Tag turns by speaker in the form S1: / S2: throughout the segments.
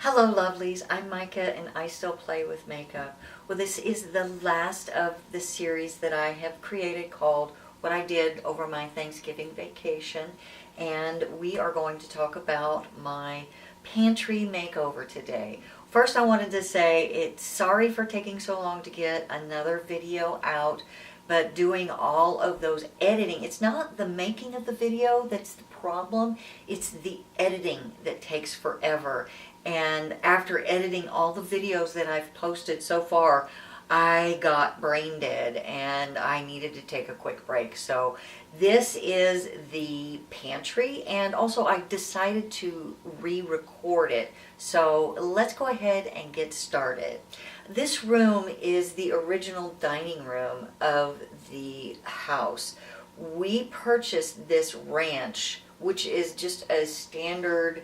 S1: Hello lovelies, I'm Micah and I still play with makeup. Well, this is the last of the series that I have created called What I Did Over My Thanksgiving Vacation, and we are going to talk about my pantry makeover today. First, I wanted to say it's sorry for taking so long to get another video out, but doing all of those editing, it's not the making of the video that's the problem, it's the editing that takes forever. And after editing all the videos that I've posted so far, I got brain dead and I needed to take a quick break. So this is the pantry, and also I decided to re-record it. So let's go ahead and get started. This room is the original dining room of the house. We purchased this ranch, which is just a standard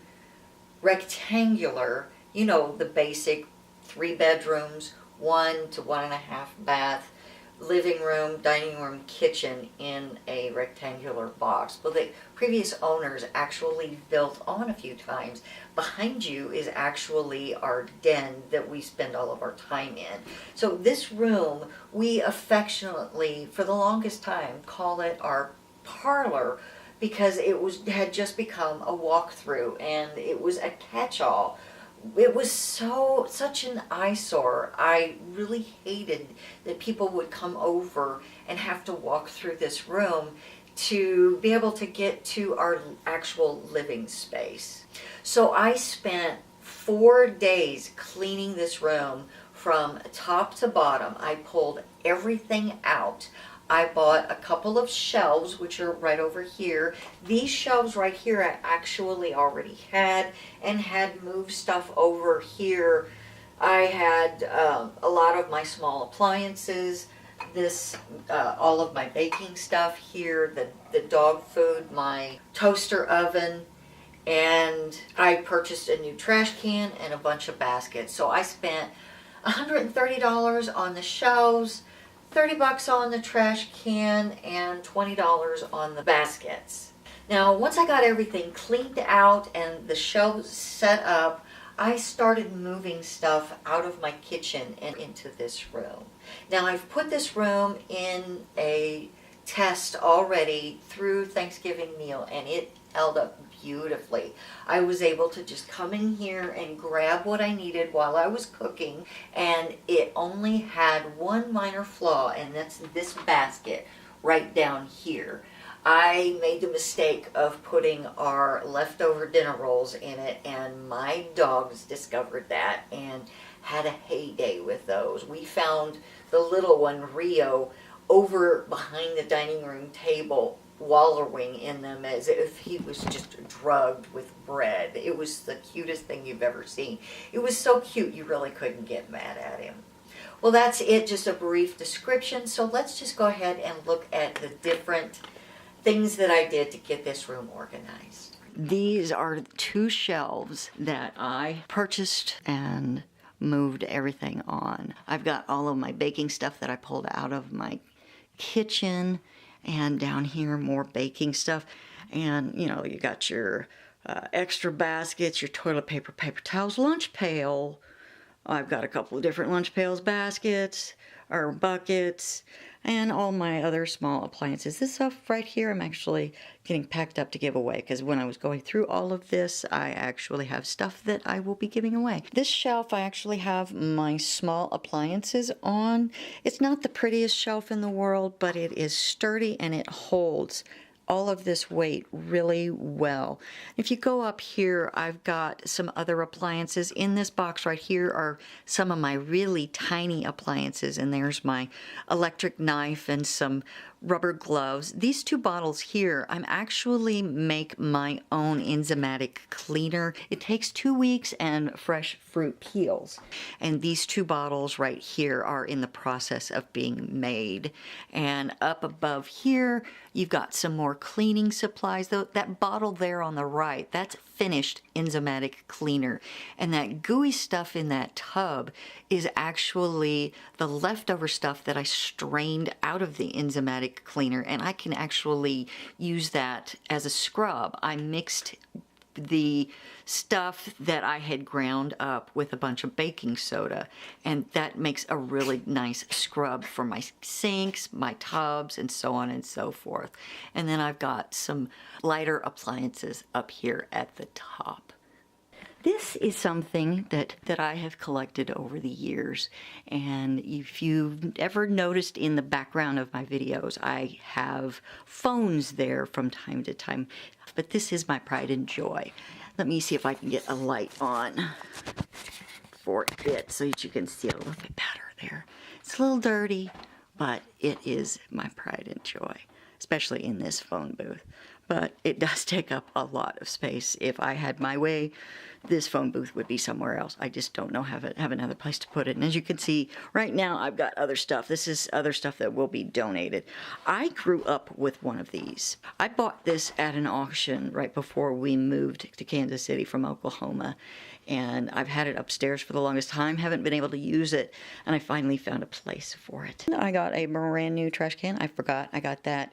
S1: rectangular, you know, the basic 3 bedrooms, 1 to 1.5 bath, living room, dining room, kitchen in a rectangular box. Well, the previous owners actually built on a few times. Behind you is actually our den that we spend all of our time in. So this room, we affectionately, for the longest time, call it our parlor, because had just become a walkthrough and it was a catch-all. It was such an eyesore. I really hated that people would come over and have to walk through this room to be able to get to our actual living space. So I spent 4 days cleaning this room from top to bottom. I pulled everything out. I bought a couple of shelves, which are right over here. These shelves right here I actually already had, and had moved stuff over here. I had a lot of my small appliances, all of my baking stuff here, the dog food, my toaster oven, and I purchased a new trash can and a bunch of baskets. So I spent $130 on the shelves, $30 on the trash can, and $20 on the baskets. Now, once I got everything cleaned out and the shelves set up, I started moving stuff out of my kitchen and into this room. Now, I've put this room in a test already through Thanksgiving meal, and it held up beautifully. I was able to just come in here and grab what I needed while I was cooking, and it only had one minor flaw, and that's this basket right down here. I made the mistake of putting our leftover dinner rolls in it, and my dogs discovered that and had a heyday with those. We found the little one, Rio, over behind the dining room table, wallowing in them as if he was just drugged with bread. It was the cutest thing you've ever seen. It was so cute you really couldn't get mad at him. Well, that's it, just a brief description. So let's just go ahead and look at the different things that I did to get this room organized. These are 2 shelves that I purchased and moved everything on. I've got all of my baking stuff that I pulled out of my kitchen, and down here more baking stuff, and you know, you got your extra baskets, your toilet paper, paper towels, lunch pail. I've got a couple of different lunch pails, baskets or buckets, and all my other small appliances. This stuff right here I'm actually getting packed up to give away, because when I was going through all of this, I actually have stuff that I will be giving away. This shelf, I actually have my small appliances on. It's not the prettiest shelf in the world, but it is sturdy and it holds all of this weight really well. If you go up here, I've got some other appliances. In this box right here are some of my really tiny appliances, and there's my electric knife and some rubber gloves. These 2 bottles here, I'm actually make my own enzymatic cleaner. It takes 2 weeks and fresh fruit peels. And these 2 bottles right here are in the process of being made. And up above here, you've got some more cleaning supplies. That bottle there on the right, that's finished enzymatic cleaner. And that gooey stuff in that tub is actually the leftover stuff that I strained out of the enzymatic cleaner, and I can actually use that as a scrub. I mixed the stuff that I had ground up with a bunch of baking soda, and that makes a really nice scrub for my sinks, my tubs, and so on and so forth. And then I've got some lighter appliances up here at the top. This is something that I have collected over the years, and if you've ever noticed in the background of my videos, I have phones there from time to time, but this is my pride and joy. Let me see if I can get a light on for it so that you can see a little bit better there. It's a little dirty, but it is my pride and joy, especially in this phone booth. But it does take up a lot of space. If I had my way, this phone booth would be somewhere else. I just don't know have another place to put it. And as you can see, right now I've got other stuff. This is other stuff that will be donated. I grew up with one of these. I bought this at an auction right before we moved to Kansas City from Oklahoma. And I've had it upstairs for the longest time, haven't been able to use it, and I finally found a place for it. I got a brand new trash can. I forgot I got that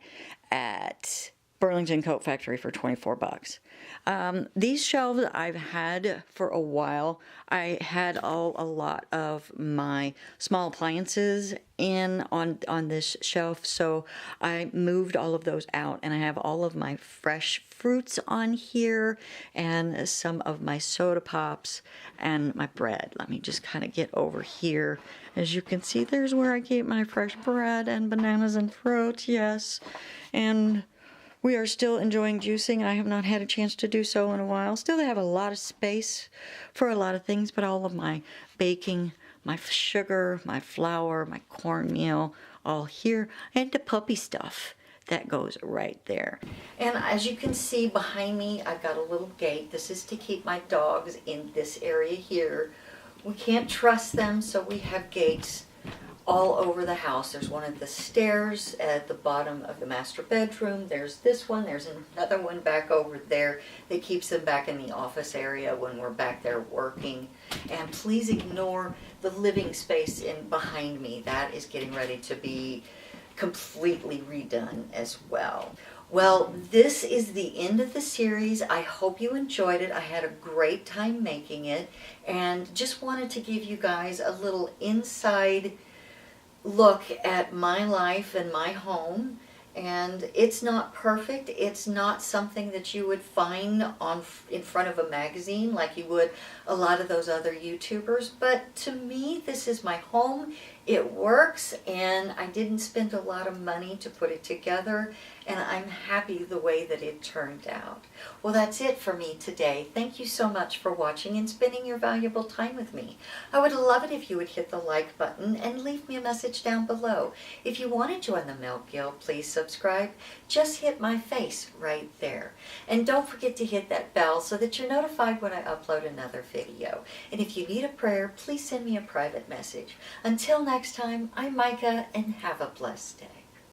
S1: at Burlington Coat Factory for 24 bucks. These shelves I've had for a while. I had a lot of my small appliances in on this shelf, so I moved all of those out, and I have all of my fresh fruits on here and some of my soda pops and my bread. Let me just kind of get over here. As you can see, there's where I keep my fresh bread and bananas and fruit, yes. And we are still enjoying juicing. I have not had a chance to do so in a while. Still have a lot of space for a lot of things, but all of my baking, my sugar, my flour, my cornmeal, all here, and the puppy stuff that goes right there. And as you can see behind me, I've got a little gate. This is to keep my dogs in this area here. We can't trust them, so we have gates all over the house. There's one at the stairs at the bottom of the master bedroom. There's this one. There's another one back over there that keeps them back in the office area when we're back there working. And please ignore the living space in behind me. That is getting ready to be completely redone as well. Well, this is the end of the series. I hope you enjoyed it. I had a great time making it, and just wanted to give you guys a little inside look at my life and my home. And it's not perfect. It's not something that you would find in front of a magazine like you would a lot of those other YouTubers. But to me, this is my home. It works, and I didn't spend a lot of money to put it together, and I'm happy the way that it turned out. Well, that's it for me today. Thank you so much for watching and spending your valuable time with me. I would love it if you would hit the like button and leave me a message down below. If you want to join the Milk Guild, please subscribe. Just hit my face right there. And don't forget to hit that bell so that you're notified when I upload another video. And if you need a prayer, please send me a private message. Until next time, I'm Micah, and have a blessed day.